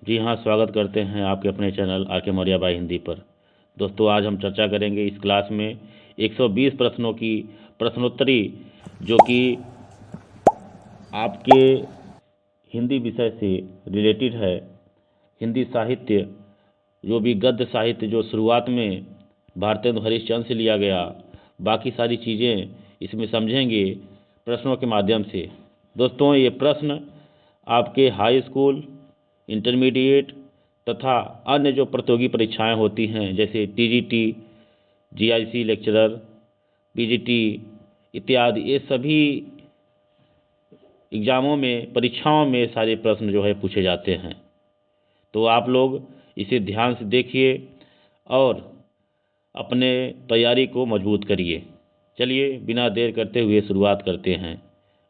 जी हाँ, स्वागत करते हैं आपके अपने चैनल आर के मौर्य बाई हिंदी पर। दोस्तों, आज हम चर्चा करेंगे इस क्लास में 120 प्रश्नों की प्रश्नोत्तरी, जो कि आपके हिंदी विषय से रिलेटेड है। हिंदी साहित्य, जो भी गद्य साहित्य जो शुरुआत में भारतेंदु हरिश्चंद्र से लिया गया, बाकी सारी चीज़ें इसमें समझेंगे प्रश्नों के माध्यम से। दोस्तों, ये प्रश्न आपके हाई स्कूल, इंटरमीडिएट तथा अन्य जो प्रतियोगी परीक्षाएं होती हैं, जैसे टीजीटी, जीआईसी लेक्चरर, पीजीटी इत्यादि, ये सभी एग्ज़ामों में, परीक्षाओं में सारे प्रश्न जो है पूछे जाते हैं। तो आप लोग इसे ध्यान से देखिए और अपने तैयारी को मजबूत करिए। चलिए, बिना देर करते हुए शुरुआत करते हैं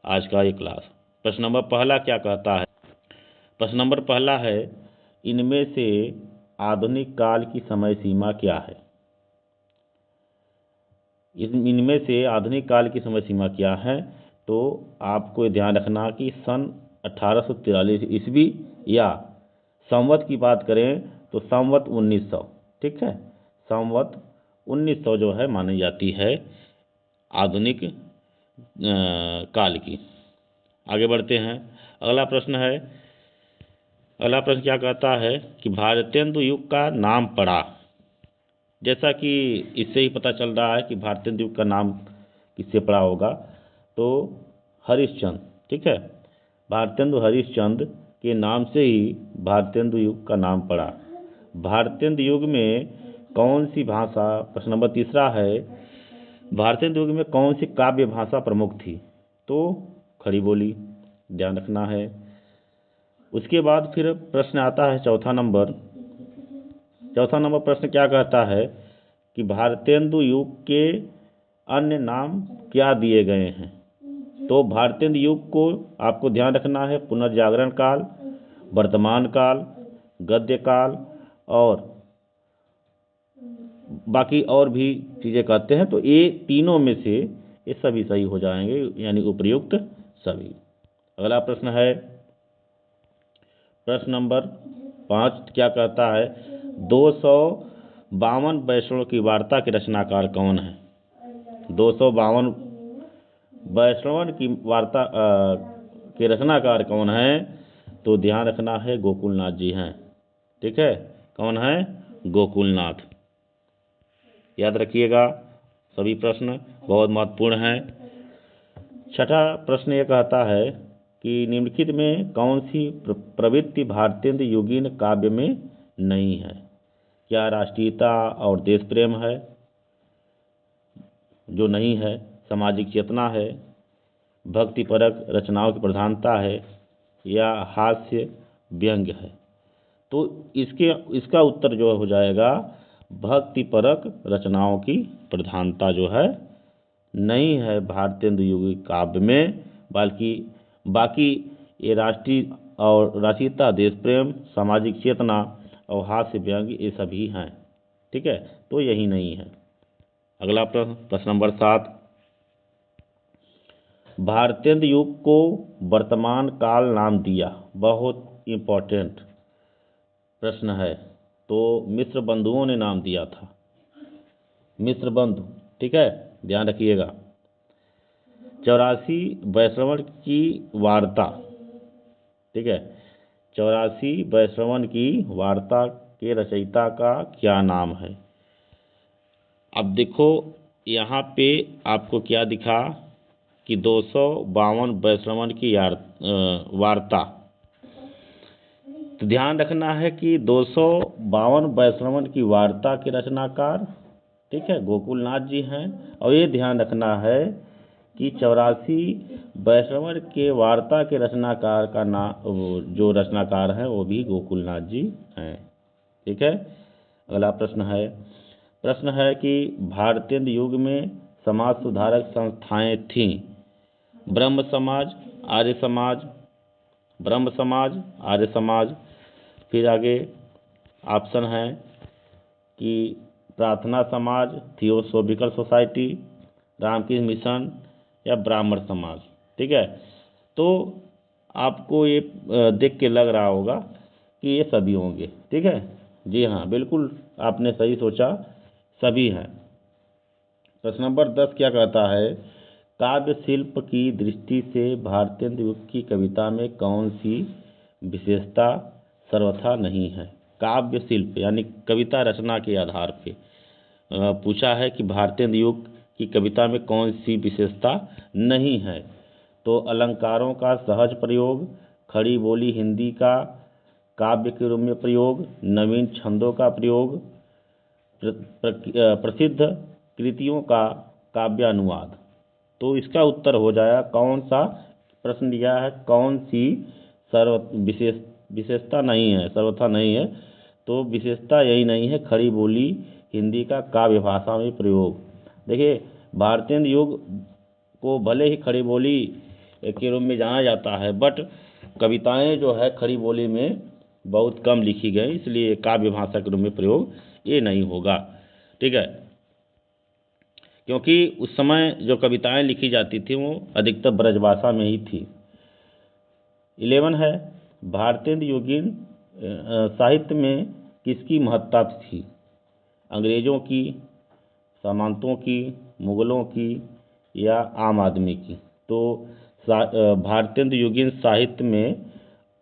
आज का ये क्लास। प्रश्न नंबर पहला क्या कहता है? प्रश्न नंबर पहला है, इनमें से आधुनिक काल की समय सीमा क्या है? इनमें से आधुनिक काल की समय सीमा क्या है? तो आपको ध्यान रखना कि सन 1843 ईस्वी, या संवत की बात करें तो संवत 1900, ठीक है, संवत 1900 जो है मानी जाती है आधुनिक काल की। आगे बढ़ते हैं। अगला प्रश्न क्या कहता है कि भारतेंदु युग का नाम पड़ा। जैसा कि इससे ही पता चल रहा है कि भारतेंदु युग का नाम किससे पड़ा होगा, तो हरिश्चंद्र, ठीक है, भारतेंदु हरिश्चंद्र के नाम से ही भारतेंदु युग का नाम पड़ा। भारतेंदु युग में कौन सी भाषा, प्रश्न नंबर तीसरा है, भारतेंदु युग में कौन सी काव्य भाषा प्रमुख थी? तो खड़ी बोली, ध्यान रखना है। उसके बाद फिर प्रश्न आता है चौथा नंबर प्रश्न क्या कहता है कि भारतेंदु युग के अन्य नाम क्या दिए गए हैं? तो भारतेंदु युग को आपको ध्यान रखना है पुनर्जागरण काल, वर्तमान काल, गद्य काल और बाकी और भी चीज़ें कहते हैं। तो ये तीनों में से ये सभी सही हो जाएंगे, यानी उपयुक्त सभी। अगला प्रश्न है, प्रश्न नंबर 5 क्या कहता है, 252 वैष्णव की वार्ता के रचनाकार कौन है? 252 वैष्णव की वार्ता के रचनाकार कौन है? तो ध्यान रखना है गोकुलनाथ जी हैं, ठीक है। कौन है? गोकुलनाथ। याद रखिएगा, सभी प्रश्न बहुत महत्वपूर्ण हैं। छठा प्रश्न ये कहता है कि निम्नलिखित में कौन सी प्रवृत्ति भारतेंदु युगीन काव्य में नहीं है? क्या राष्ट्रीयता और देश प्रेम है जो नहीं है? सामाजिक चेतना है? भक्तिपरक रचनाओं की प्रधानता है? या हास्य व्यंग्य है? तो इसका उत्तर जो हो जाएगा भक्तिपरक रचनाओं की प्रधानता जो है नहीं है भारतेंदु युग काव्य में, बल्कि बाकी ये राष्ट्रीय और राष्ट्रीयता, देश प्रेम, सामाजिक चेतना और हास्य व्यंग्य ये सभी हैं, ठीक है। तो यही नहीं है। अगला प्रश्न नंबर 7, भारतेंदु युग को वर्तमान काल नाम दिया। बहुत इंपॉर्टेंट प्रश्न है। तो मिस्र बंधुओं ने नाम दिया था, मिस्र बंधु, ठीक है, ध्यान रखिएगा। 84 वैष्णव की वार्ता, ठीक है, 84 वैष्णव की वार्ता के रचयिता का क्या नाम है? अब देखो यहाँ पे आपको क्या दिखा कि 252 वैष्णव की वार्ता। तो ध्यान रखना है कि 252 वैष्णव की वार्ता के रचनाकार, ठीक है, गोकुलनाथ जी हैं। और ये ध्यान रखना है कि 84 वैष्णव के वार्ता के रचनाकार का नाम, जो रचनाकार हैं वो भी गोकुलनाथ जी हैं, ठीक है। अगला प्रश्न है कि भारतेंदु युग में समाज सुधारक संस्थाएं थीं। ब्रह्म समाज, आर्य समाज, ब्रह्म समाज, आर्य समाज। फिर आगे ऑप्शन है कि प्रार्थना समाज, थियोसॉफिकल सोसाइटी, रामकृष्ण मिशन या ब्राह्मण समाज, ठीक है। तो आपको ये देख के लग रहा होगा कि ये सभी होंगे। ठीक है, जी हाँ, बिल्कुल आपने सही सोचा, सभी हैं। प्रश्न नंबर 10 क्या कहता है, काव्य शिल्प की दृष्टि से भारतीय युग की कविता में कौन सी विशेषता सर्वथा नहीं है। काव्य शिल्प यानी कविता रचना के आधार पे पूछा है कि भारतीय युग की कविता में कौन सी विशेषता नहीं है। तो अलंकारों का सहज प्रयोग, खड़ी बोली हिंदी का काव्य के रूप में प्रयोग, नवीन छंदों का प्रयोग, प्रसिद्ध कृतियों का काव्यानुवाद। तो इसका उत्तर हो जाएगा कौन सा, प्रश्न दिया है कौन सी विशेषता नहीं है, सर्वथा नहीं है। तो विशेषता यही नहीं है, खड़ी बोली हिंदी का काव्य भाषा में प्रयोग। देखिए, भारतीय युग को भले ही खड़ी बोली के रूप में जाना जाता है, बट कविताएं जो है खड़ी बोली में बहुत कम लिखी गई, इसलिए काव्य भाषा के रूप में प्रयोग ये नहीं होगा। ठीक है, क्योंकि उस समय जो कविताएं लिखी जाती थी वो अधिकतर ब्रजभाषा में ही थी। 11 है, भारतीय युगीन साहित्य में किसकी महत्ता थी। अंग्रेजों की, सामंतों की, मुगलों की या आम आदमी की। तो भारतीय युगीन साहित्य में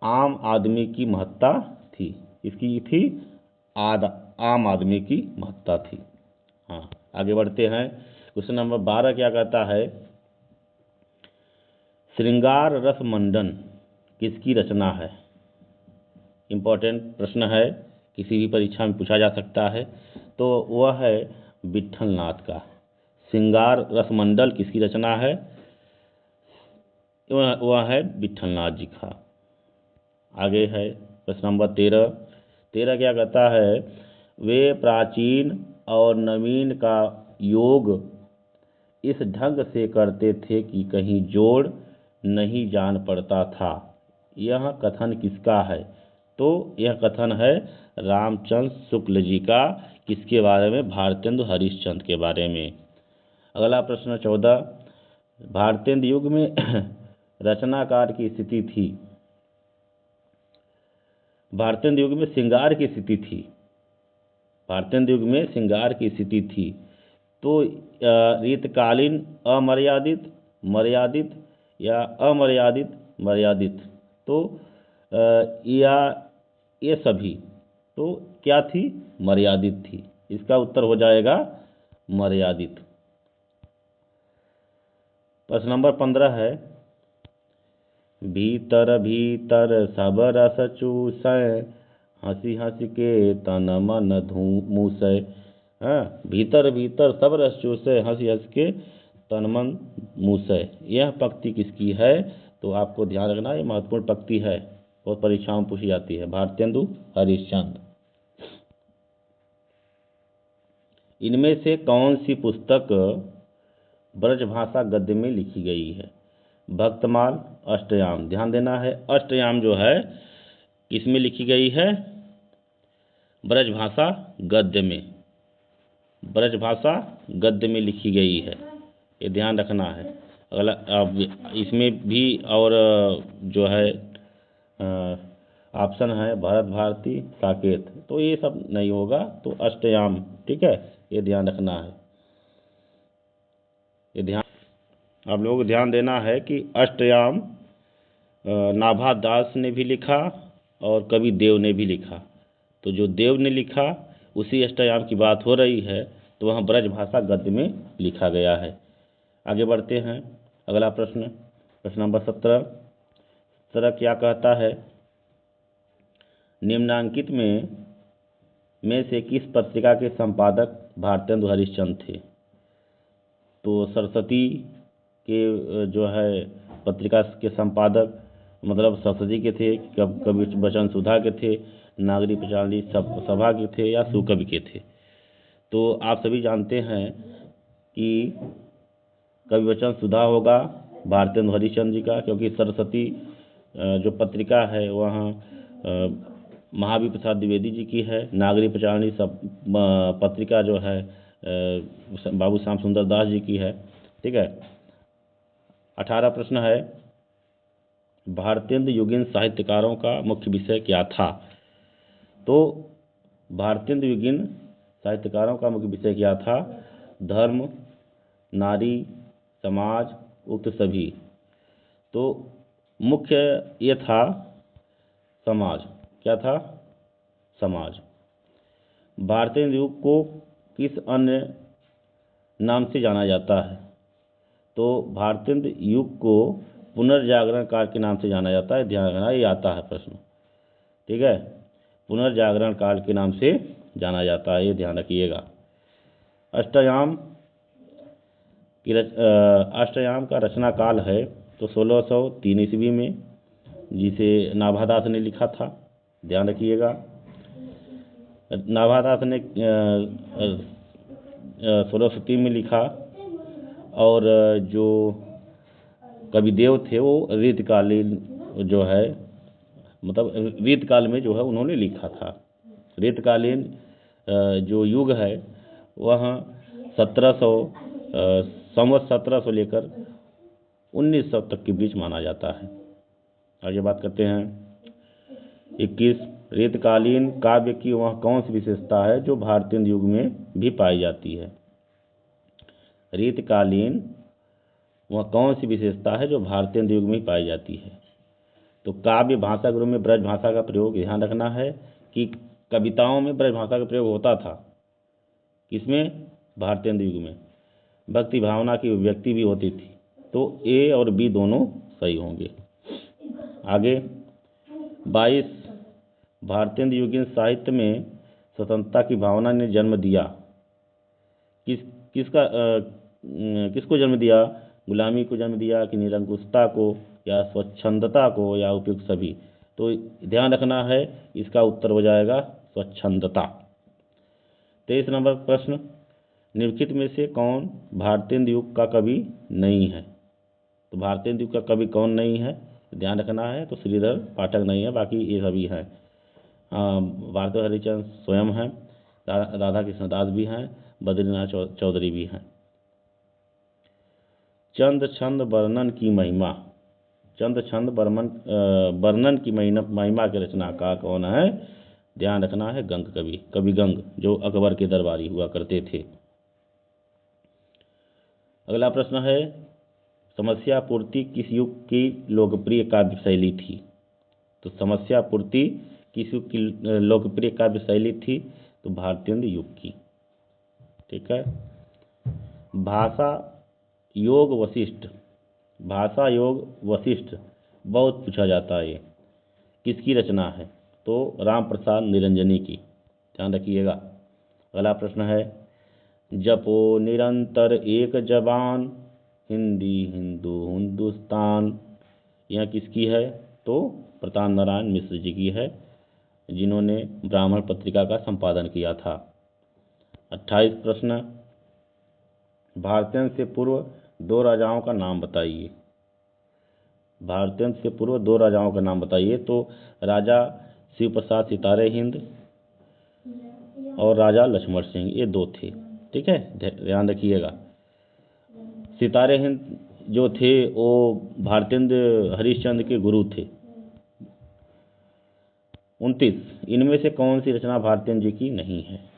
आम आदमी की महत्ता थी, इसकी थी आम आदमी की महत्ता थी। हाँ, आगे बढ़ते हैं। क्वेश्चन नंबर 12 क्या कहता है, श्रृंगार रस मंडन किसकी रचना है। इम्पोर्टेंट प्रश्न है, किसी भी परीक्षा में पूछा जा सकता है। तो वह है विट्ठल नाथ का। श्रृंगार रसमंडल किसकी रचना है, वह है विट्ठल नाथ जी का। आगे है प्रश्न नंबर 13 क्या कहता है, वे प्राचीन और नवीन का योग इस ढंग से करते थे कि कहीं जोड़ नहीं जान पड़ता था। यह कथन किसका है। तो यह कथन है रामचंद्र शुक्ल जी का। किसके बारे में, भारतेंदु हरिश्चंद्र के बारे में। अगला प्रश्न 14, भारतेंदु युग में रचनाकार की स्थिति थी। भारतेंदु युग में श्रृंगार की स्थिति थी, भारतेंदु युग में श्रृंगार की स्थिति थी। तो रीतकालीन अमर्यादित, मर्यादित या अमर्यादित मर्यादित। तो या ये सभी। तो क्या थी, मर्यादित थी। इसका उत्तर हो जाएगा मर्यादित। प्रश्न नंबर 15 है, भीतर भीतर सब रस चूसै, हंसी हंसी के तन मन धूमूसै। भीतर भीतर सब रस चूसै, हंसी हंस के तन मन मूसै। यह पंक्ति किसकी है। तो आपको ध्यान रखना, ये महत्वपूर्ण पंक्ति है, बहुत परीक्षाओं में पूछी जाती है। भारतेंदु हरिश्चंद्र। इनमें से कौन सी पुस्तक ब्रजभाषा गद्य में लिखी गई है। भक्तमाल, अष्टयाम। ध्यान देना है, अष्टयाम जो है किसमें लिखी गई है, ब्रजभाषा गद्य में। ब्रजभाषा गद्य में लिखी गई है, ये ध्यान रखना है। अगला अब इसमें भी और जो है ऑप्शन है भरत भारती, साकेत। तो ये सब नहीं होगा, तो अष्टयाम। ठीक है, ये ध्यान रखना है। ये ध्यान आप लोगों को ध्यान देना है कि अष्टयाम नाभा दास ने भी लिखा और कवि देव ने भी लिखा। तो जो देव ने लिखा उसी अष्टयाम की बात हो रही है, तो वहाँ ब्रजभाषा गद्य में लिखा गया है। आगे बढ़ते हैं। अगला प्रश्न, प्रश्न नंबर 17 क्या कहता है, निम्नांकित में से किस पत्रिका के संपादक भारतेंदु हरिश्चंद्र थे। तो सरस्वती के जो है पत्रिका के संपादक मतलब सरस्वती के थे, कवि वचन सुधा के थे, नागरी प्रचारणी सभा के थे या सुकवि के थे। तो आप सभी जानते हैं कि कवि वचन सुधा होगा भारतेंदु हरिश्चंद्र जी का, क्योंकि सरस्वती जो पत्रिका है वहाँ महावीर प्रसाद द्विवेदी जी की है। नागरी प्रचारणी पत्रिका जो है बाबू श्याम सुंदर दास जी की है। ठीक है। 18 प्रश्न है, भारतेंदु युगीन साहित्यकारों का मुख्य विषय क्या था। तो भारतीय युगीन साहित्यकारों का मुख्य विषय क्या था? धर्म, नारी, समाज, उक्त सभी। तो मुख्य ये था समाज। क्या था? समाज। भारतीय युग को किस अन्य नाम से जाना जाता है? तो भारतीय युग को पुनर्जागरण काल के नाम से जाना जाता है। ध्यान रखना, ये आता है प्रश्न। ठीक है, पुनर्जागरण काल के नाम से जाना जाता है, ये ध्यान रखिएगा। अष्टयाम अष्टयाम का रचना काल है तो 1603 ईस्वी में, जिसे नाभादास ने लिखा था। ध्यान रखिएगा, नाभादास ने 1603 में लिखा, और जो कविदेव थे वो रीतकालीन जो है, मतलब रीतकाल में जो है उन्होंने लिखा था। रीतकालीन जो युग है वह 1700 लेकर 1900 तक के बीच माना जाता है। आगे बात करते हैं। 21 रीतकालीन काव्य की वह कौन सी विशेषता है जो भारतीय युग में भी पाई जाती है? रीतकालीन वह कौन सी विशेषता है जो भारतीय युग में पाई जाती है? तो काव्य भाषा गुरु में ब्रज भाषा का प्रयोग। ध्यान रखना है कि कविताओं में ब्रज भाषा का प्रयोग होता था। किसमें? भारतीय युग में। भक्ति भावना की अभिव्यक्ति भी होती थी। तो ए और बी दोनों सही होंगे। आगे 22 भारतीय युगीन साहित्य में स्वतंत्रता की भावना ने जन्म दिया। किसको जन्म दिया? गुलामी को जन्म दिया कि निरंकुशता को, या स्वच्छंदता को, या उपयुक्त सभी? तो ध्यान रखना है, इसका उत्तर हो जाएगा स्वच्छंदता। 23 नंबर प्रश्न, निम्नलिखित में से कौन भारतीय युग का कवि नहीं है? तो भारतीय युग का कवि कौन नहीं है? ध्यान रखना है। तो श्रीधर पाठक नहीं है, बाकी ये सभी हैं। भारत हरिचंद स्वयं हैं, राधा कृष्ण दास भी हैं, बद्रीनाथ चौधरी भी हैं। चंद छंद वर्णन की महिमा। चंद छंद वर्णन की महिमा के रचनाकार कौन है? ध्यान रखना है, गंग कवि गंग, जो अकबर के दरबारी हुआ करते थे। अगला प्रश्न है, समस्या पूर्ति किस युग की लोकप्रिय काव्य शैली थी? तो समस्या पूर्ति किस युग की लोकप्रिय काव्य शैली थी? तो भारतीय युग की। ठीक है। भाषा योग वशिष्ठ बहुत पूछा जाता है। ये किसकी रचना है? तो राम प्रसाद निरंजनी की। ध्यान रखिएगा। अगला प्रश्न है, जपो निरंतर एक जबान, हिंदी हिंदू हिंदुस्तान, यह किसकी है? तो प्रताप नारायण मिश्र जी की है, जिन्होंने ब्राह्मण पत्रिका का संपादन किया था। 28 प्रश्न, भारतीय से पूर्व दो राजाओं का नाम बताइए। भारतीय से पूर्व दो राजाओं का नाम बताइए। तो राजा शिव प्रसाद सितारे हिंद और राजा लक्ष्मण सिंह, ये दो थे। ठीक है, ध्यान रखिएगा। सितारे हिंद जो थे वो भारतेंद्र हरिश्चंद्र के गुरु थे। 29 इनमें से कौन सी रचना भारतीय जी की नहीं है?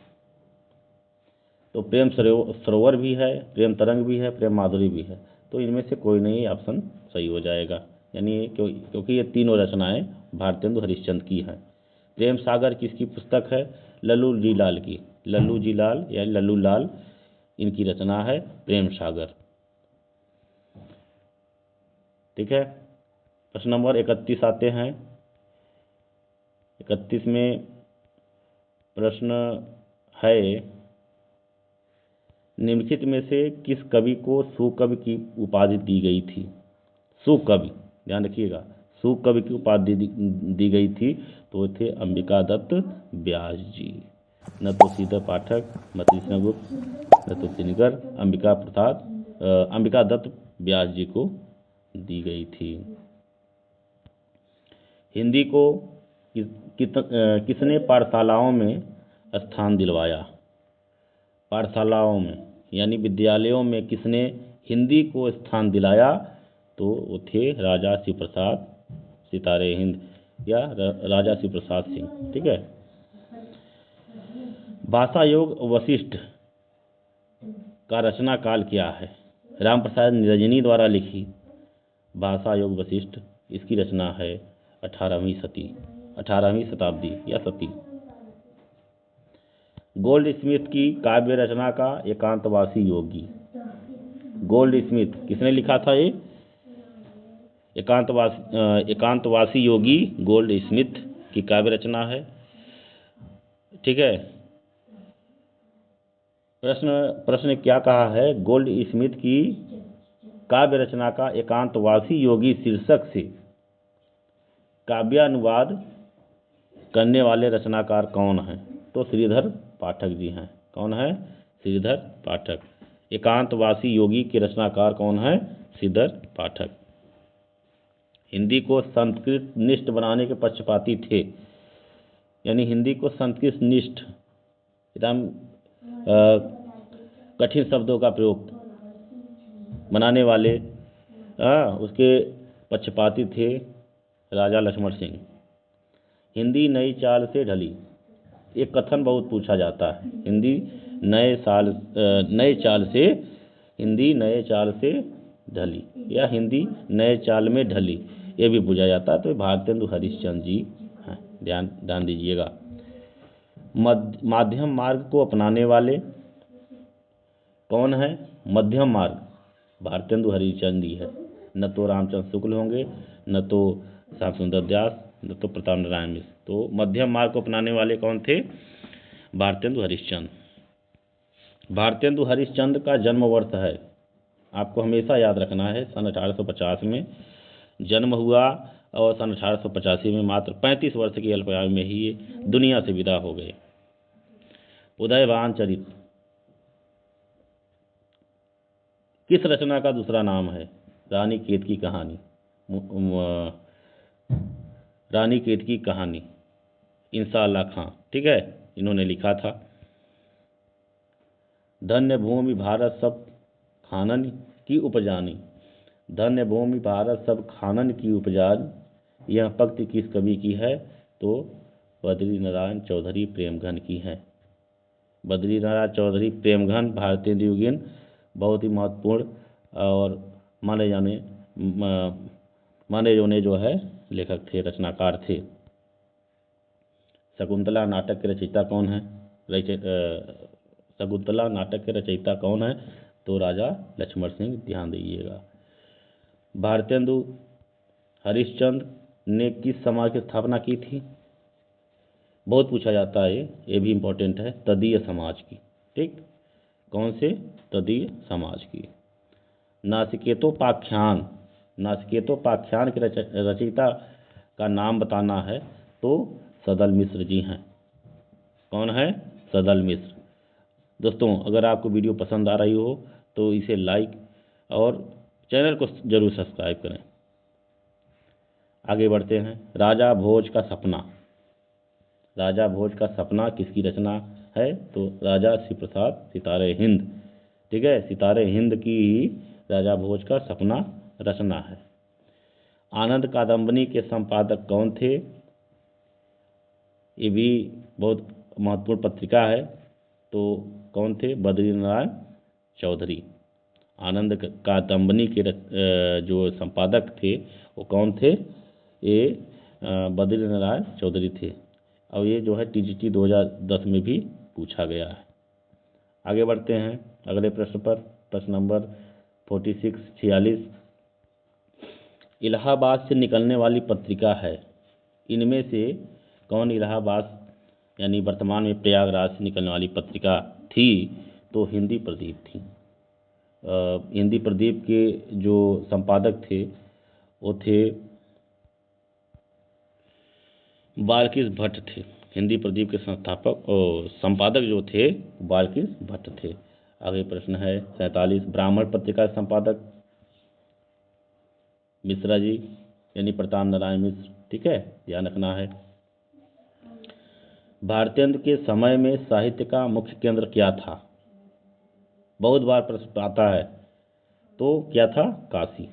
तो प्रेम सरोवर भी है, प्रेम तरंग भी है, प्रेम माधुरी भी है। तो इनमें से कोई नहीं, ऑप्शन सही हो जाएगा। यानी क्योंकि ये तीनों रचनाएं भारतेंदु हरिश्चंद्र की हैं। प्रेम सागर किसकी पुस्तक है? लल्लू जी लाल की। लल्लू जी लाल या लल्लू लाल, इनकी रचना है प्रेम सागर। ठीक है। प्रश्न नंबर 31 आते हैं। 31 में प्रश्न है, निम्नलिखित में से किस कवि को सुकवि की उपाधि दी गई थी? सुकवि, ध्यान रखिएगा, सुकवि की उपाधि दी गई थी। तो वो थे अंबिका दत्त व्यास जी। न तो श्रीधर पाठक, न तो कृष्णगुप्त, न तो दिनकर, अंबिका दत्त व्यास जी को दी गई थी। हिंदी को किसने पाठशालाओं में स्थान दिलवाया? पाठशालाओं में यानी विद्यालयों में किसने हिंदी को स्थान दिलाया? तो वो थे राजा शिव प्रसाद सितारे हिंद या राजा शिव प्रसाद सिंह। ठीक है। भाषा योग वशिष्ठ का रचना काल क्या है? राम प्रसाद निरंजनी द्वारा लिखी भाषा योग वशिष्ठ, इसकी रचना है 18वीं शताब्दी या सती। गोल्ड स्मिथ की काव्य रचना का एकांतवासी योगी। गोल्ड स्मिथ किसने लिखा था? ये एकांतवासी योगी गोल्ड स्मिथ की काव्य रचना है। ठीक है। प्रश्न क्या कहा है? गोल्ड स्मिथ की काव्य रचना का एकांतवासी योगी शीर्षक से काव्यानुवाद करने वाले रचनाकार कौन हैं? तो श्रीधर पाठक जी हैं। कौन है? श्रीधर पाठक। एकांतवासी योगी के रचनाकार कौन है? श्रीधर पाठक। हिंदी को संस्कृत निष्ठ बनाने के पक्षपाती थे, यानी हिंदी को संस्कृत निष्ठ, एकदम कठिन शब्दों का प्रयोग बनाने वाले उसके पक्षपाती थे राजा लक्ष्मण सिंह। हिंदी नई चाल से ढली, एक कथन बहुत पूछा जाता है। हिंदी नए चाल से ढली या हिंदी नए चाल में ढली, ये भी पूछा जाता है। तो भारतेंदु हरिश्चंद्र जी हैं, ध्यान दीजिएगा। माध्यम मार्ग को अपनाने वाले कौन है? मध्यम मार्ग भारतेंदु हरिश्चंद्र जी है। न तो रामचंद्र शुक्ल होंगे, न तो श्याम सुंदर दास, न तो प्रताप नारायण मिश्र। तो मध्यम मार्ग को अपनाने वाले कौन थे? भारतेंदु हरिश्चंद्र। भारतेंदु हरिश्चंद्र का जन्म वर्ष है, आपको हमेशा याद रखना है, सन 1850 में जन्म हुआ और सन 1885 में मात्र 35 वर्ष की अल्पायु में ही ये दुनिया से विदा हो गए। उदयभान चरित किस रचना का दूसरा नाम है? रानी केत की कहानी। रानी केत की कहानी इंसाअल्लाह खां, ठीक है, इन्होंने लिखा था। धन्य भूमि भारत सब खानन की उपजानी, धन्य भूमि भारत सब खानन की उपजान, यह पंक्ति किस कवि की है? तो बद्री नारायण चौधरी प्रेमघन की है। बद्री नारायण चौधरी प्रेमघन भारतेंदु युगीन बहुत ही महत्वपूर्ण और माने जाने जो है लेखक थे, रचनाकार थे। शकुंतला नाटक के रचयिता कौन है? शकुंतला नाटक के रचयिता कौन है? तो राजा लक्ष्मण सिंह, ध्यान दीजिएगा। भारतेंदु हरिश्चंद्र ने किस समाज की स्थापना की थी? बहुत पूछा जाता है, ये भी इम्पोर्टेंट है, तदीय समाज की। ठीक, कौन से? तदीय समाज की। नासिकेतोपाख्यान के रचयिता का नाम बताना है, तो सदल मिश्र जी हैं। कौन है? सदल मिश्र। दोस्तों, अगर आपको वीडियो पसंद आ रही हो तो इसे लाइक और चैनल को जरूर सब्सक्राइब करें। आगे बढ़ते हैं। राजा भोज का सपना। राजा भोज का सपना किसकी रचना है? तो राजा शिव प्रसाद सितारे हिंद, ठीक है, सितारे हिंद की ही राजा भोज का सपना रचना है। आनंद कादम्बनी के संपादक कौन थे? ये भी बहुत महत्वपूर्ण पत्रिका है, तो कौन थे? बद्री नारायण चौधरी। आनंद कादम्बनी के जो संपादक थे वो कौन थे? ये बद्री नारायण चौधरी थे। और ये जो है TGT 2010 में भी पूछा गया है। आगे बढ़ते हैं अगले प्रश्न पर। प्रश्न नंबर 46 इलाहाबाद से निकलने वाली पत्रिका है, इनमें से कौन इलाहाबाद यानी वर्तमान में प्रयागराज से निकलने वाली पत्रिका थी? तो हिंदी प्रदीप थी। हिंदी प्रदीप के जो संपादक थे वो थे बालकृष्ण भट्ट थे। हिंदी प्रदीप के संस्थापक और संपादक जो थे बालकृष्ण भट्ट थे। आगे प्रश्न है 47 ब्राह्मण पत्रिका के संपादक मिश्रा जी यानी प्रताप नारायण मिश्र, ठीक है, ध्यान रखना है। भारतेंदु के समय में साहित्य का मुख्य केंद्र क्या था? बहुत बार प्रश्न आता है, तो क्या था? काशी।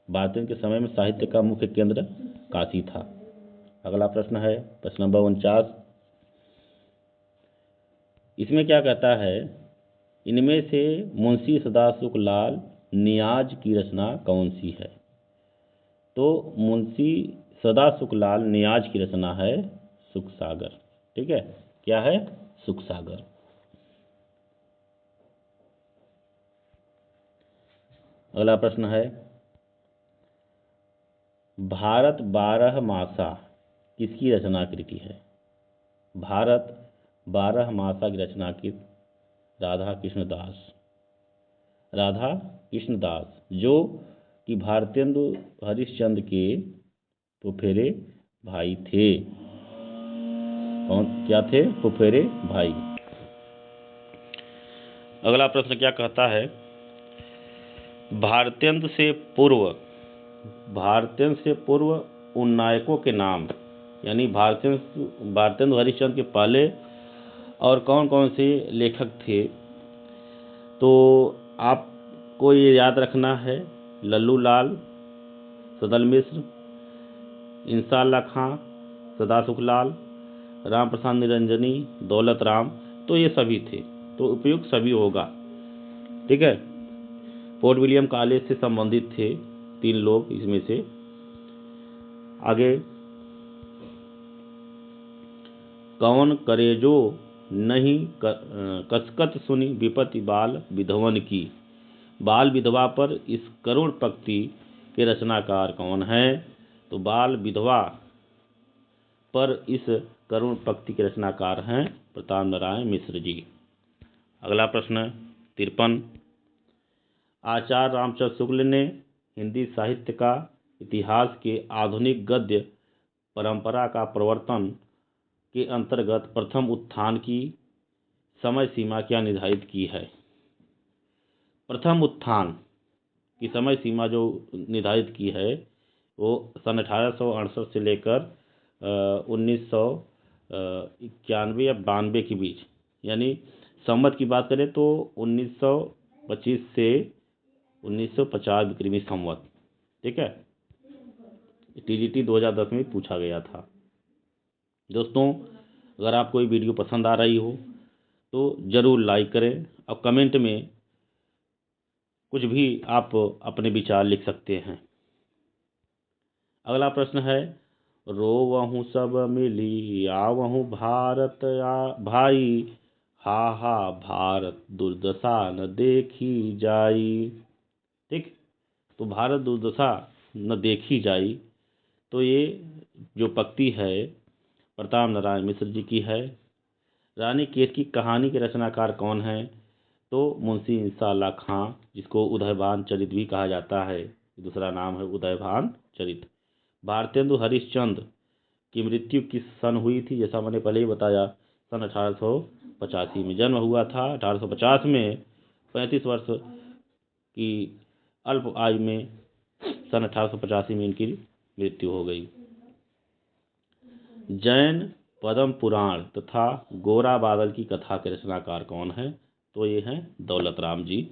भारतेंदु के समय में साहित्य का मुख्य केंद्र काशी था। अगला प्रश्न है प्रश्न नंबर 49 इसमें क्या कहता है, इनमें से मुंशी सदाशिव लाल नियाज की रचना कौन सी है? तो मुंशी सदाशिव लाल नियाज की रचना है सुख सागर। ठीक है, क्या है? सुख सागर। अगला प्रश्न है, भारत 12 मासा किसकी रचना कृति है? भारत 12 मासा की रचना कृत राधा कृष्ण दास। राधा कृष्ण दास, जो कि भारतेंदु हरिश्चंद्र के फुफेरे भाई थे। कौन क्या थे? फुफेरे भाई। अगला प्रश्न क्या कहता है, भारतेंदु से पूर्व उन नायकों के नाम, यानी भारतेंदु हरिश्चंद्र के पहले और कौन कौन से लेखक थे? तो आपको ये याद रखना है, लल्लू लाल, सदल मिश्र, इंसा अल्लाह खां, सदाशिव लाल, राम प्रसाद निरंजनी, दौलत राम। तो ये सभी थे, तो उपयुक्त सभी होगा। ठीक है, फोर्ट विलियम कॉलेज से संबंधित थे 3 लोग इसमें से। आगे, कौन करेजो नहीं कसकत सुनी विपत्ति बाल विधवन की। बाल विधवा पर इस करुण पंक्ति के रचनाकार कौन है? तो बाल विधवा पर इस करुण पंक्ति के रचनाकार हैं प्रताप नारायण मिश्र जी। अगला प्रश्न 53, आचार्य रामचंद्र शुक्ल ने हिंदी साहित्य का इतिहास के आधुनिक गद्य परंपरा का प्रवर्तन के अंतर्गत प्रथम उत्थान की समय सीमा क्या निर्धारित की है? प्रथम उत्थान की समय सीमा जो निर्धारित की है वो सन 1868 से लेकर 1991 या 92 के बीच, यानी संवत की बात करें तो 1925 से 1950 विक्रमी संवत। ठीक है, टीजीटी 2010 में पूछा गया था। दोस्तों, अगर आपको ये वीडियो पसंद आ रही हो तो ज़रूर लाइक करें और कमेंट में कुछ भी आप अपने विचार लिख सकते हैं। अगला प्रश्न है, रोवहु सब मिली आवहु भारत भाई, हा हा भारत दुर्दशा न देखी जाई। ठीक, तो भारत दुर्दशा न देखी जाई, तो ये जो पंक्ति है प्रताप नारायण मिश्र जी की है। रानी केत की कहानी के रचनाकार कौन है? तो मुंशी इंसा अल्लाह खां, जिसको उदयभान चरित भी कहा जाता है, दूसरा नाम है उदयभान चरित। भारतेंदु हरिश्चंद्र की मृत्यु किस सन हुई थी? जैसा मैंने पहले ही बताया, सन 1885 में जन्म हुआ था। 1850 में 35 वर्ष की अल्प आयु में सन 1885 में इनकी मृत्यु हो गई। जैन पद्म पुराण तथा गोरा बादल की कथा के रचनाकार कौन है? तो ये हैं दौलत राम जी।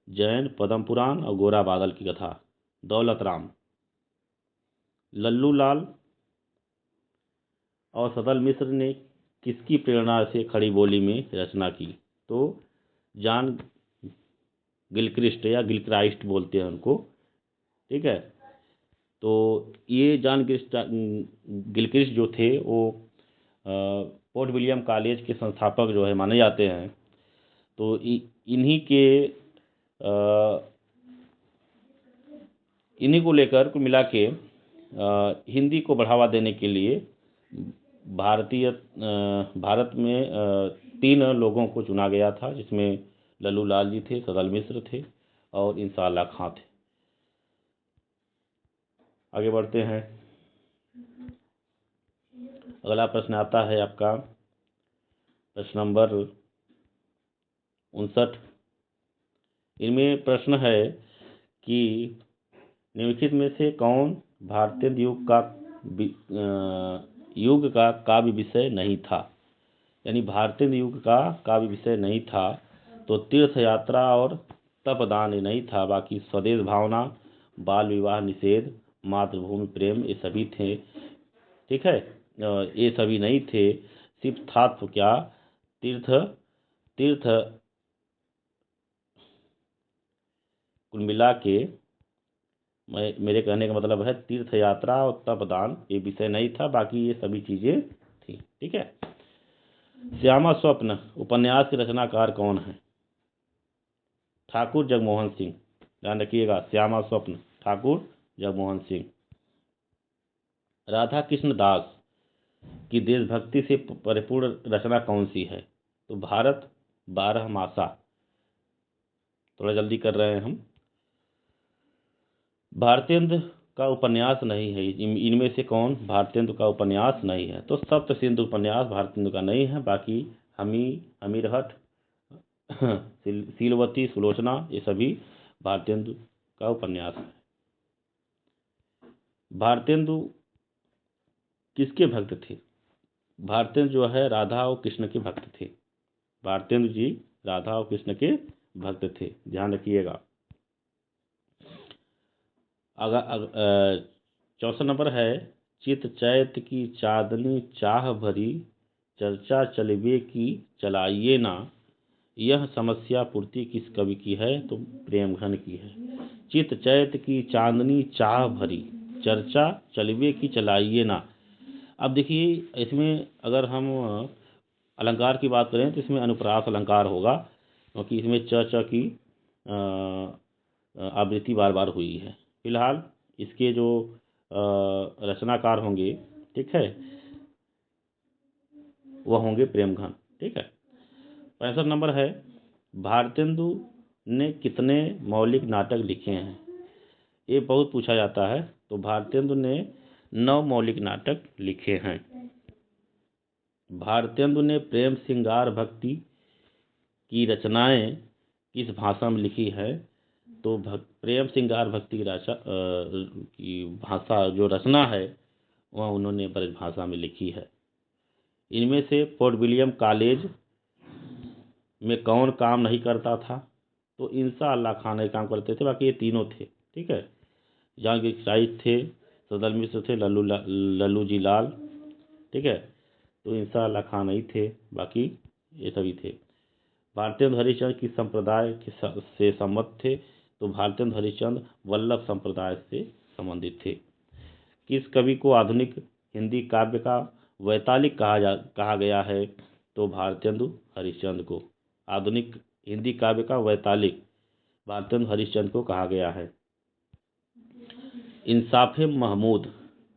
जैन पद्म पुराण और गोरा बादल की कथा दौलत राम। लल्लू लाल और सदल मिश्र ने किसकी प्रेरणा से खड़ी बोली में रचना की? तो जॉन गिलक्रिस्ट या गिलक्राइस्ट बोलते हैं उनको। ठीक है, तो ये जॉन गिलक्रिस्ट जो थे वो फोर्ट विलियम कॉलेज के संस्थापक जो है माने जाते हैं। तो इन्हीं को लेकर कुल मिला के हिंदी को बढ़ावा देने के लिए भारत में 3 लोगों को चुना गया था, जिसमें लल्लू लाल जी थे, सदल मिश्र थे और इंसा अल्लाह खां थे। आगे बढ़ते हैं। अगला प्रश्न आता है आपका प्रश्न नंबर 59। इनमें प्रश्न है कि निम्नलिखित में से कौन भारतीय युग का काव्य विषय नहीं था? यानी भारतीय युग का काव्य विषय नहीं था। तो तीर्थ यात्रा और तपदान नहीं था, बाकी स्वदेश भावना, बाल विवाह निषेध, मातृभूमि प्रेम ये सभी थे। ठीक है, ये सभी नहीं थे। सिर्फ था तो क्या, तीर्थ तीर्थ, कुल मिला के मेरे कहने का मतलब है तीर्थ यात्रा और तपदान ये विषय नहीं था, बाकी ये सभी चीज़ें थी। ठीक है। श्यामा स्वप्न उपन्यास के रचनाकार कौन है? ठाकुर जगमोहन सिंह। ध्यान रखिएगा, श्यामा स्वप्न ठाकुर जगमोहन सिंह। राधा कृष्ण दास की देशभक्ति से परिपूर्ण रचना कौन सी है? तो भारत 12 मासा। थोड़ा जल्दी कर रहे हैं हम। भारतेंदु का उपन्यास नहीं है, इनमें से कौन भारतेंदु का उपन्यास नहीं है? तो सप्त सिंधु उपन्यास भारतेंदु का नहीं है, बाकी हमीरहट, सीलवती, सुलोचना ये सभी भारतेंदु का उपन्यास है। भारतेंदु किसके भक्त थे? भारतेंदु जो है राधा और कृष्ण के भक्त थे। भारतेंदु जी राधा और कृष्ण के भक्त थे, ध्यान रखिएगा। अगर 64 नंबर है, चित चैत की चांदनी चाह भरी, चर्चा चलबे की चलाइए ना, यह समस्या पूर्ति किस कवि की है? तो प्रेमघन की है। चित चैत की चांदनी चाह भरी, चर्चा चलबे की चलाइए ना। अब देखिए, इसमें अगर हम अलंकार की बात करें तो इसमें अनुप्रास अलंकार होगा, क्योंकि इसमें च की आवृत्ति बार बार हुई है। फिलहाल इसके जो रचनाकार होंगे, ठीक है, वह होंगे प्रेमघन। ठीक है। 65 नंबर है, भारतेंदु ने कितने मौलिक नाटक लिखे हैं? ये बहुत पूछा जाता है। तो भारतेंदु ने 9 मौलिक नाटक लिखे हैं। भारतेंदु ने प्रेम श्रृंगार भक्ति की रचनाएं किस भाषा में लिखी है? तो प्रेम श्रृंगार भक्ति की भाषा जो रचना है वह उन्होंने ब्रज भाषा में लिखी है। इनमें से फोर्ट विलियम कॉलेज में कौन काम नहीं करता था? तो इंसा अल्लाह खान ये काम करते थे, बाकी ये तीनों थे। ठीक है। जहांगीर शाहिद थे, सदल मिश्र थे, लल्लू जी लाल। ठीक है। तो इंसा अल्लाह खान ही थे, बाकी ये सभी थे। भारतेंदु हरिश्चंद्र किस संप्रदाय से सम्मत थे? तो भारतेंदु हरिश्चंद्र वल्लभ संप्रदाय से संबंधित थे। किस कवि को आधुनिक हिंदी काव्य का वैतालिक कहा गया है? तो भारतेंदु हरिश्चंद्र को आधुनिक हिंदी काव्य का वैतालिक भारतेंदु हरिश्चंद्र को कहा गया है। इंसाफे महमूद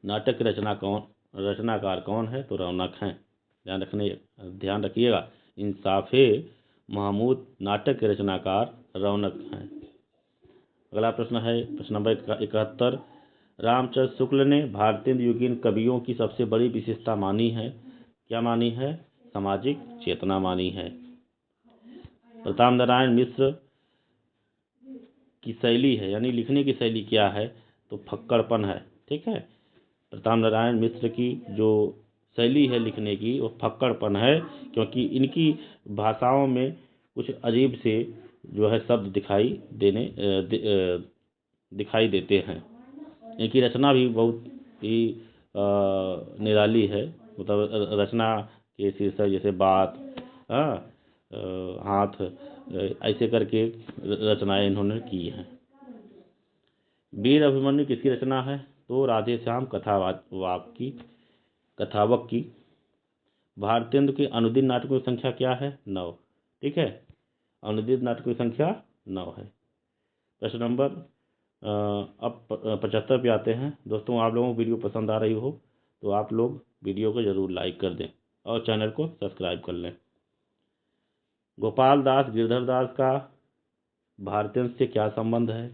नाटक के रचनाकार कौन है? तो रौनक हैं। ध्यान रखिएगा, इंसाफे महमूद नाटक के रचनाकार रौनक हैं। अगला प्रश्न है प्रश्न नंबर 71, रामचंद्र शुक्ल ने भारतेंदु युगीन कवियों की सबसे बड़ी विशेषता मानी है? क्या मानी है? सामाजिक चेतना मानी है। प्रताप नारायण मिश्र की शैली है, यानी लिखने की शैली क्या है? तो फक्कड़पन है। ठीक है। प्रताप नारायण मिश्र की जो शैली है लिखने की वो फक्कड़पन है, क्योंकि इनकी भाषाओं में कुछ अजीब से जो है शब्द दिखाई देते हैं। इनकी रचना भी बहुत ही निराली है, मतलब रचना के शीर्षक जैसे बात, हाथ, ऐसे करके रचनाएं इन्होंने की हैं। वीर अभिमन्यु किसकी रचना है? तो राधे श्याम कथावक की। भारतेंदु के अनुदिन नाटकों की संख्या क्या है? 9। ठीक है। अनुदिन नाटकों की संख्या 9 है। प्रश्न नंबर अब 75 पे आते हैं। दोस्तों, आप लोगों को वीडियो पसंद आ रही हो तो आप लोग वीडियो को ज़रूर लाइक कर दें और चैनल को सब्सक्राइब कर लें। गोपाल दास गिरधर दास का भारतेंदु से क्या संबंध है?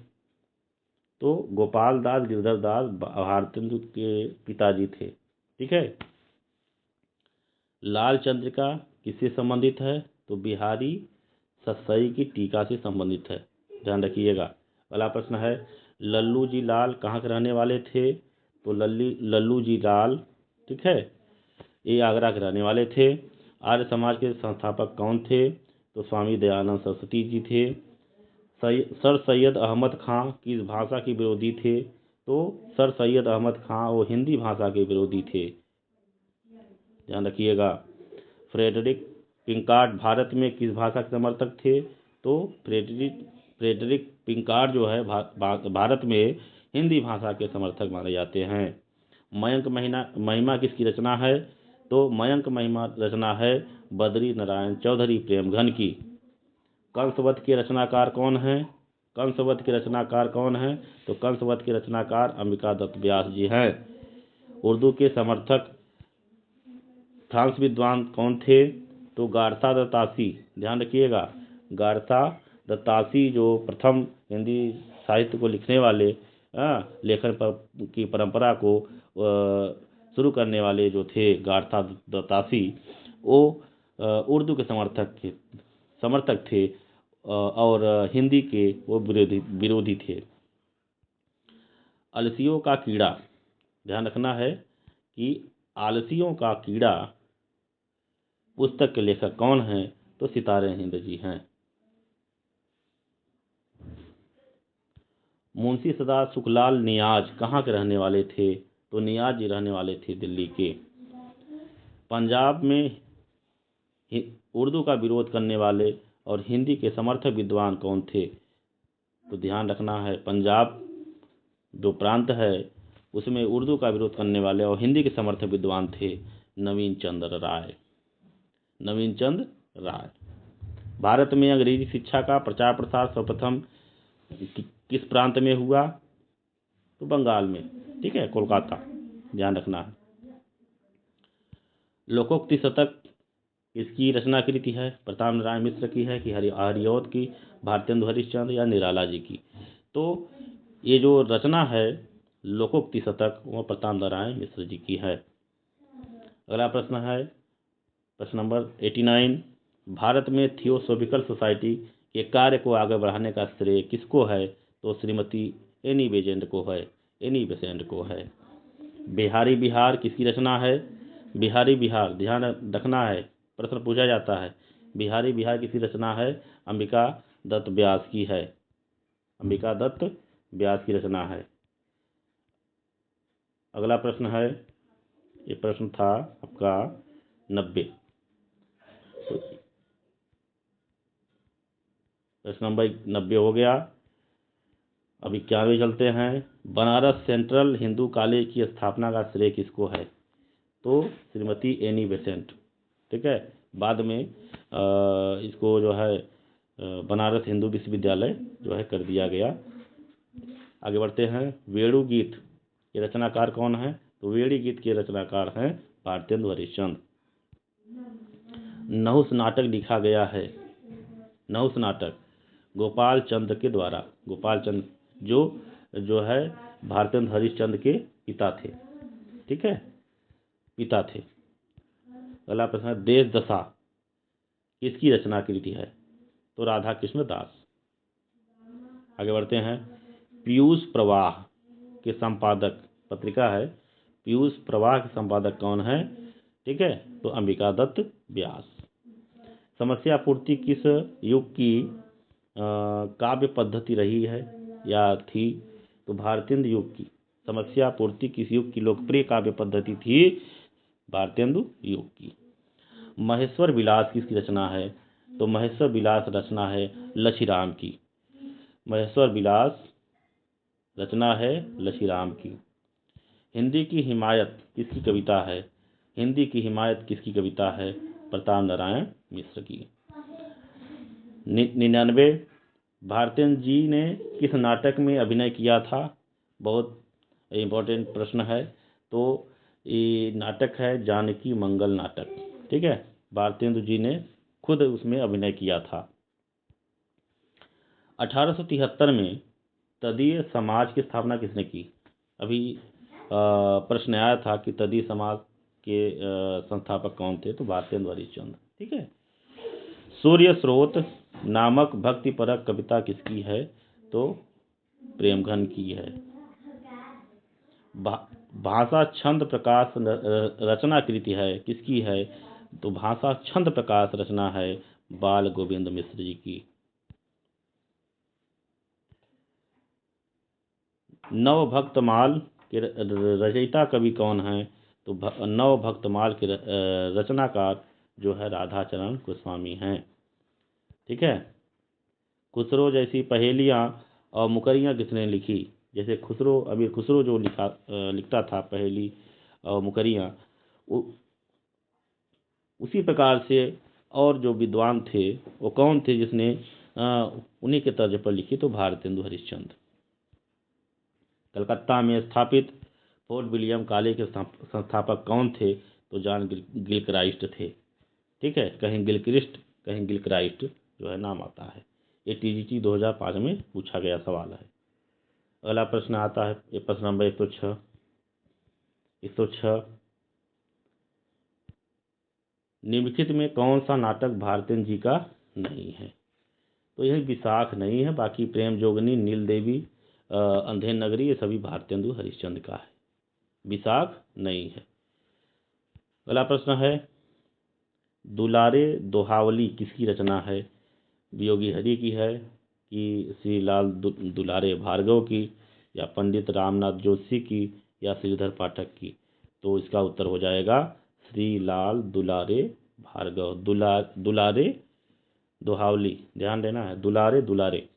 तो गोपाल दास गिरधर दास भारतेंदु के पिताजी थे। ठीक है। लाल चंद्रिका किससे संबंधित है? तो बिहारी सतसई की टीका से संबंधित है। ध्यान रखिएगा। अगला प्रश्न है, लल्लू जी लाल कहाँ के रहने वाले थे? तो लल्लू जी लाल, ठीक है, ये आगरा के रहने वाले थे। आर्य समाज के संस्थापक कौन थे? तो स्वामी दयानंद सरस्वती जी थे। सर सैयद अहमद खां किस भाषा के विरोधी थे? तो सर सैयद अहमद खां वो हिंदी भाषा के विरोधी थे। ध्यान रखिएगा। फ्रेडरिक पिंकार्ड भारत में किस भाषा के समर्थक थे? तो फ्रेडरिक पिंकार्ड जो है भारत में हिंदी भाषा के समर्थक माने जाते हैं। मयंक महिमा किसकी रचना है? तो मयंक महिमा रचना है बद्री नारायण चौधरी प्रेमघन की। कंसवध के रचनाकार कौन है? कंसवध के रचनाकार कौन है? तो कंसवध के रचनाकार अंबिका दत्त व्यास जी हैं। उर्दू के समर्थक फ्रांस विद्वान कौन थे? तो गारता दत्तासी, ध्यान रखिएगा, गारता दत्तासी जो प्रथम हिंदी साहित्य को लिखने वाले लेखन की परंपरा को शुरू करने वाले जो थे गारता दत्तासी, वो उर्दू के समर्थक थे और हिंदी के वो विरोधी थे। आलसियों का कीड़ा, ध्यान रखना है कि आलसियों का कीड़ा पुस्तक के लेखक कौन हैं? तो सितारे हिंद जी हैं। मुंशी सदा सुखलाल नियाज कहाँ के रहने वाले थे? तो नियाज जी रहने वाले थे दिल्ली के। पंजाब में उर्दू का विरोध करने वाले और हिंदी के समर्थक विद्वान कौन थे? तो ध्यान रखना है, पंजाब जो प्रांत है उसमें उर्दू का विरोध करने वाले और हिंदी के समर्थक विद्वान थे नवीन चंद्र राय। नवीन चंद्र राय। भारत में अंग्रेजी शिक्षा का प्रचार प्रसार सर्वप्रथम किस प्रांत में हुआ? तो बंगाल में, ठीक है, कोलकाता, ध्यान रखना है। लोकोक्ति शतक इसकी रचना कृति है? प्रताप नारायण मिश्र की है कि हरिऔध की, भारतेंदु हरिश्चंद्र या निराला जी की? तो ये जो रचना है लोकोक्ति शतक वो प्रताप नारायण मिश्र जी की है। अगला प्रश्न है प्रश्न नंबर 89। भारत में थियोसॉफिकल सोसाइटी के कार्य को आगे बढ़ाने का श्रेय किसको है? तो श्रीमती एनी बेसेंट को है। बिहारी बिहार किसकी रचना है? बिहारी बिहार, ध्यान रखना है, प्रश्न पूछा जाता है। बिहारी बिहार किसकी रचना है? अंबिका दत्त व्यास की है। अंबिका दत्त व्यास की रचना है। अगला प्रश्न है, ये प्रश्न था आपका 90। प्रश्न नंबर 90 हो गया। अब 91 चलते हैं। बनारस सेंट्रल हिंदू कॉलेज की स्थापना का श्रेय किसको है? तो श्रीमती एनी बेसेंट, ठीक है। बाद में इसको जो है बनारस हिंदू विश्वविद्यालय जो है कर दिया गया। आगे बढ़ते हैं। वेणु गीत के रचनाकार कौन है? तो वेणी गीत के रचनाकार हैं भारतेंदु हरिश्चंद्र। नहुस नाटक लिखा गया है, नहुस नाटक गोपाल चंद्र के द्वारा। गोपाल चंद्र जो है भारतेंदु हरिश्चंद्र के पिता थे, ठीक है, पिता थे। अगला प्रश्न है, देश दशा किसकी रचना कृति है? तो राधा कृष्ण दास। आगे बढ़ते हैं। पीयूष प्रवाह के संपादक, पत्रिका है पीयूष प्रवाह के संपादक कौन है? ठीक है, तो अंबिका दत्त व्यास। समस्या पूर्ति किस युग की काव्य पद्धति रही है या थी? तो भारतेंदु युग की। समस्या पूर्ति किस युग की लोकप्रिय काव्य पद्धति थी? भारतेंदु युग की। महेश्वर विलास किसकी रचना है? तो महेश्वर विलास रचना है लछीराम की। महेश्वर विलास रचना है लछीराम की। हिंदी की हिमायत किसकी कविता है? हिंदी की हिमायत किसकी कविता है? प्रताप नारायण मिश्र की। 99 भारतेंदु जी ने किस नाटक में अभिनय किया था? बहुत इम्पोर्टेंट प्रश्न है। तो ये नाटक है जानकी मंगल नाटक, ठीक है। भारतेंदु जी ने खुद उसमें अभिनय किया था। 1873 में तदीय समाज की स्थापना किसने की? अभी प्रश्न आया था कि तदीय समाज के संस्थापक कौन थे? तो भारतेंदु हरिश्चंद्र, ठीक है। सूर्य स्रोत नामक भक्तिपरक कविता किसकी है? तो प्रेमघन की है। भाषा छंद प्रकाश रचना कृति है किसकी है? तो भाषा छंद प्रकाश रचना है बाल गोविंद मिश्र जी की। नवभक्तमाल के रचयिता कवि कौन है? तो नवभक्तमाल के रचनाकार जो है राधाचरण गोस्वामी हैं। ठीक है। खुसरो जैसी पहेलियाँ और मुकरियाँ किसने लिखी? जैसे खुसरो, अमीर खुसरो जो लिखता था पहेली और मुकरियाँ, उसी प्रकार से और जो विद्वान थे वो कौन थे जिसने उन्हीं के तर्ज पर लिखी? तो भारतेंदु हरिश्चंद्र। कलकत्ता में स्थापित फोर्ट विलियम कॉलेज के संस्थापक कौन थे? तो जॉन गिलक्राइस्ट थे। ठीक है, कहीं गिलक्रिस्ट कहीं गिलक्राइस्ट जो है नाम आता है। ये टीजीटी 2005 में पूछा गया सवाल है। अगला प्रश्न आता है, ये प्रश्न नंबर 106। निम्नलिखित में कौन सा नाटक भारतेंदु जी का नहीं है? तो यह विशाख नहीं है, बाकी प्रेम जोगनी, नील देवी, अंधेर नगरी, ये सभी भारतेंदु हरिश्चंद्र का है। विशाख नहीं है। अगला प्रश्न है, दुलारे दोहावली किसकी रचना है? वियोगी हरि की है कि श्री लाल दुलारे भार्गव की, या पंडित रामनाथ जोशी की, या श्रीधर पाठक की? तो इसका उत्तर हो जाएगा श्री लाल दुलारे भार्गव। दुलारे दोहावली, ध्यान देना है, दुलारे दुलारे।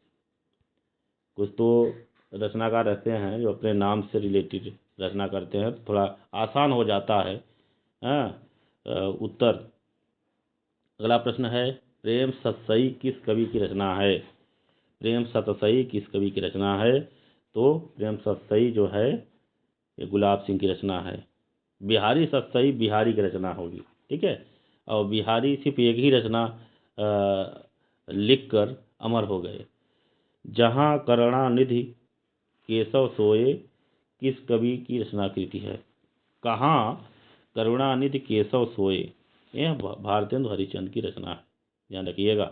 कुछ तो रचनाकार रहते हैं जो अपने नाम से रिलेटेड रचना करते हैं, थोड़ा आसान हो जाता है उत्तर। अगला प्रश्न है, प्रेम सतसई किस कवि की रचना है? प्रेम सतसई किस कवि की रचना है? तो प्रेम सतसई जो है ये गुलाब सिंह की रचना है। बिहारी सतसई बिहारी की रचना होगी। ठीक है, और बिहारी सिर्फ एक ही रचना लिखकर अमर हो गए। जहाँ करुणानिधि केशव सोए किस कवि की रचनाकृति है? कहाँ करुणानिधि केशव सोए, यह भारतेंदु हरिश्चंद्र की रचना है, ध्यान रखिएगा।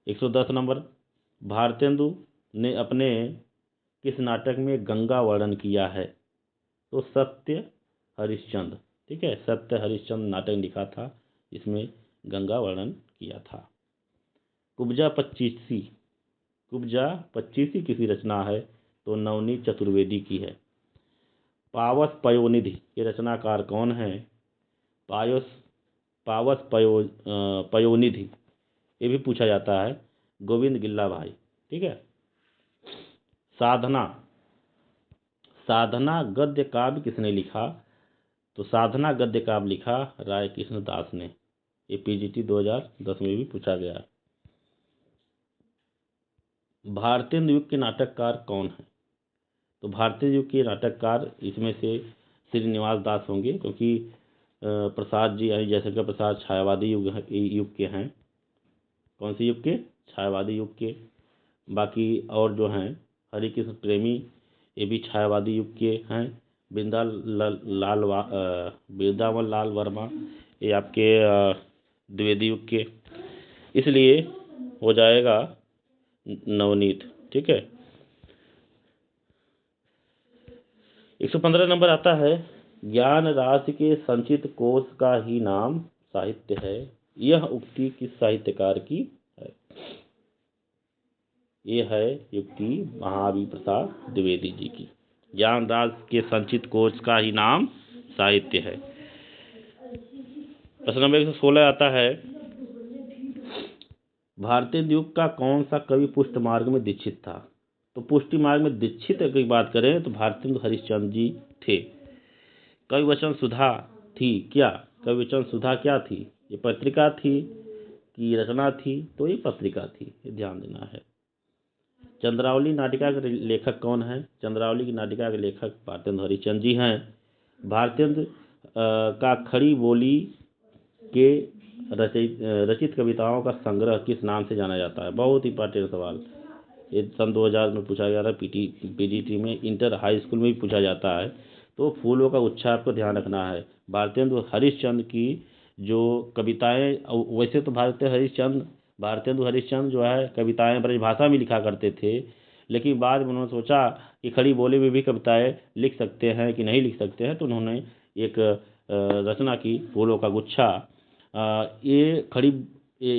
110 नंबर, भारतेंदु ने अपने किस नाटक में गंगा वर्णन किया है? तो सत्य हरिश्चंद्र। ठीक है, सत्य हरिश्चंद्र नाटक लिखा था, इसमें गंगा वर्णन किया था। कुब्जा पच्चीसी किसी रचना है? तो नवनीत चतुर्वेदी की है। पावस पयोनिधि के रचनाकार कौन है? पावस पयोनिधि, ये भी पूछा जाता है, गोविंद गिल्ला भाई। ठीक है। साधना गद्य काव्य किसने लिखा? तो साधना गद्य काव्य लिखा राय कृष्ण दास ने। ये पीजीटी 2010 में भी पूछा गया। भारतेंदु युग के नाटककार कौन है? तो भारतीय युग के नाटककार इसमें से श्रीनिवास दास होंगे, क्योंकि प्रसाद जी यानी जयशंकर प्रसाद छायावादी युग के हैं। कौन से युग के? छायावादी युग के। बाकी और जो हैं हरिकृष्ण प्रेमी, ये भी छायावादी युग के हैं। वृंदावन लाल वर्मा, ये आपके द्विवेदी युग के, इसलिए हो जाएगा नवनीत। ठीक है। 115 नंबर आता है, ज्ञान राशि के संचित कोश का ही नाम साहित्य है। यह उक्ति किस साहित्यकार की है? ये है युक्ति महावीर प्रसाद द्विवेदी जी की। ज्ञान राशि के संचित कोश का ही नाम साहित्य है। प्रश्न नंबर 116 आता है, भारतीय युग का कौन सा कवि पुष्ट मार्ग में दीक्षित था? तो पुष्टि मार्ग में दीक्षित की बात करें तो भारतेंदु हरिश्चंद्र जी थे। कविवचन सुधा थी क्या? कविवचन सुधा क्या थी? ये पत्रिका थी कि रचना थी? तो ये पत्रिका थी, ये ध्यान देना है। चंद्रावली नाटिका के लेखक कौन है? चंद्रावली की नाटिका के लेखक भारतेंदु हरिश्चंद्र जी हैं। भारतेंदु का खड़ी बोली के रचित कविताओं का संग्रह किस नाम से जाना जाता है? बहुत इंपॉर्टेंट सवाल, ये सन 2000 में पूछा गया था, पीजीटी में, इंटर हाई स्कूल में भी पूछा जाता है। तो फूलों का गुच्छा आपको ध्यान रखना है। भारतेंदु हरिश्चंद्र की जो कविताएं, वैसे तो भारतेंदु हरिश्चंद्र जो है कविताएं ब्रजभाषा में लिखा करते थे, लेकिन बाद में उन्होंने सोचा कि खड़ी बोली में भी कविताएं लिख सकते हैं कि नहीं लिख सकते हैं, तो उन्होंने एक रचना की, फूलों का गुच्छा। ये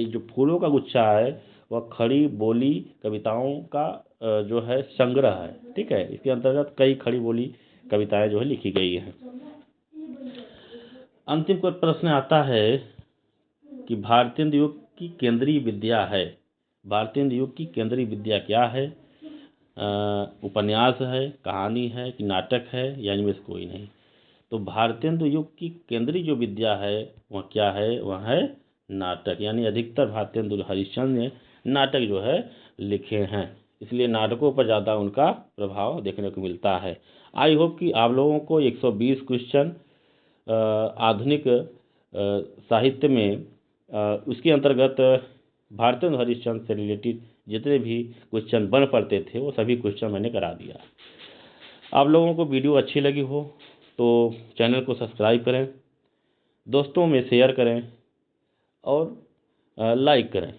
जो फूलों का गुच्छा है वह खड़ी बोली कविताओं का जो है संग्रह है। ठीक है, इसके अंतर्गत कई खड़ी बोली कविताएं जो है लिखी गई हैं। अंतिम कोई प्रश्न आता है कि भारतेंदु युग की केंद्रीय विद्या है। भारतेंदु युग की केंद्रीय विद्या क्या है? उपन्यास है, कहानी है कि नाटक है या इनमें से कोई नहीं। तो भारतेंदु युग की केंद्रीय जो विद्या है वह क्या है? वह है नाटक। यानी अधिकतर भारतेंदु हरिश्चंद्र ने नाटक जो है लिखे हैं, इसलिए नाटकों पर ज़्यादा उनका प्रभाव देखने को मिलता है। आई होप कि आप लोगों को 120 क्वेश्चन आधुनिक साहित्य में उसके अंतर्गत भारतेंदु हरिश्चंद्र से रिलेटेड जितने भी क्वेश्चन बन पड़ते थे वो सभी क्वेश्चन मैंने करा दिया। आप लोगों को वीडियो अच्छी लगी हो तो चैनल को सब्सक्राइब करें, दोस्तों में शेयर करें और लाइक करें।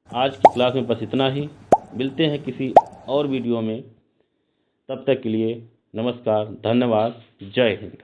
आज की क्लास में बस इतना ही। मिलते हैं किसी और वीडियो में, तब तक के लिए नमस्कार, धन्यवाद, जय हिंद।